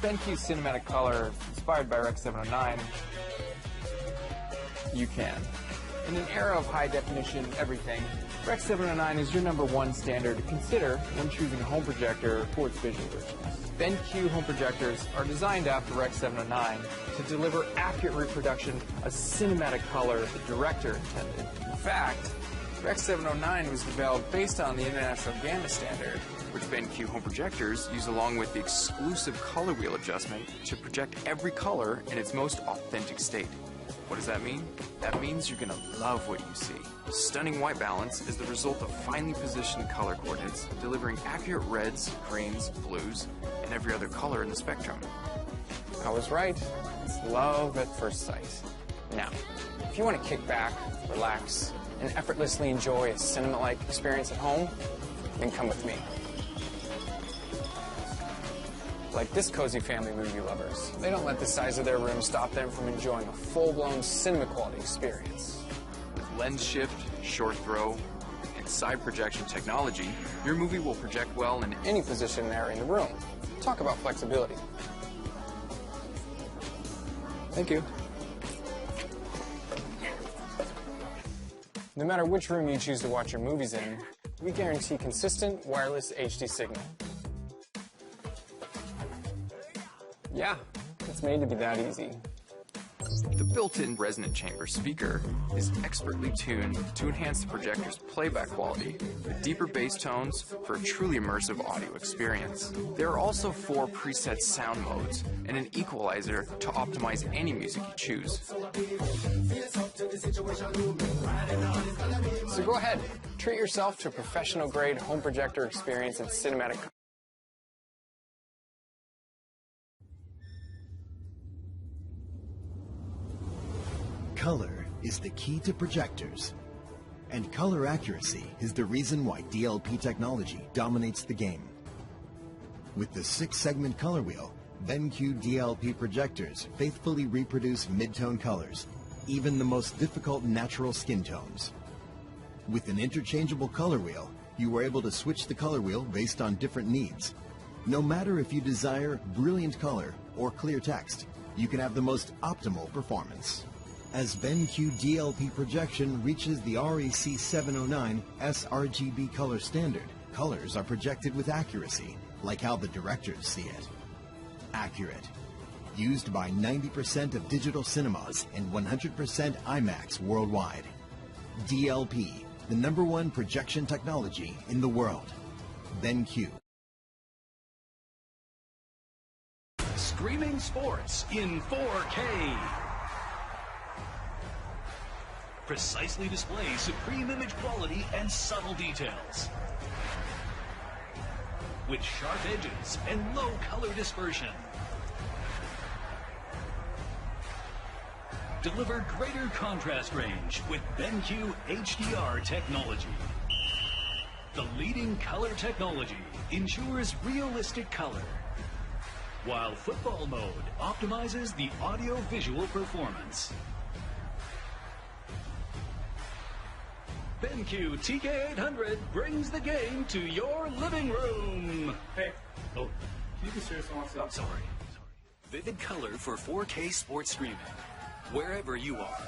BenQ cinematic color inspired by Rec 709, you can. In an era of high-definition everything, Rec 709 is your #1 standard to consider when choosing a home projector for its visual richness. BenQ home projectors are designed after Rec 709 to deliver accurate reproduction of cinematic color the director intended. In fact, Rec 709 was developed based on the International Gamma Standard, which BenQ home projectors use along with the exclusive color wheel adjustment to project every color in its most authentic state. What does that mean? That means you're gonna love what you see. Stunning white balance is the result of finely positioned color coordinates, delivering accurate reds, greens, blues, and every other color in the spectrum. I was right. It's love at first sight. Now, if you want to kick back, relax, and effortlessly enjoy a cinema-like experience at home, then come with me. Like this cozy family movie lovers, they don't let the size of their room stop them from enjoying a full-blown cinema-quality experience. With lens shift, short throw, and side projection technology, your movie will project well in any position there in the room. Talk about flexibility. Thank you. No matter which room you choose to watch your movies in, we guarantee consistent wireless HD signal. Yeah, it's made to be that easy. The built-in resonant chamber speaker is expertly tuned to enhance the projector's playback quality with deeper bass tones for a truly immersive audio experience. There are also 4 preset sound modes and an equalizer to optimize any music you choose. So go ahead, treat yourself to a professional-grade home projector experience at cinematic. Color is the key to projectors, and color accuracy is the reason why DLP technology dominates the game. With the 6-segment color wheel, BenQ DLP projectors faithfully reproduce mid-tone colors, even the most difficult natural skin tones. With an interchangeable color wheel, you are able to switch the color wheel based on different needs. No matter if you desire brilliant color or clear text, you can have the most optimal performance. As BenQ DLP projection reaches the REC 709 sRGB color standard, colors are projected with accuracy, like how the directors see it. Accurate. Used by 90% of digital cinemas and 100% IMAX worldwide. DLP, the #1 projection technology in the world. BenQ. Screaming sports in 4K. Precisely displays supreme image quality and subtle details. With sharp edges and low color dispersion. Deliver greater contrast range with BenQ HDR technology. The leading color technology ensures realistic color, while football mode optimizes the audio-visual performance. BenQ TK800 brings the game to your living room. Hey, oh, can you be serious on Sorry. Vivid color for 4K sports streaming, wherever you are.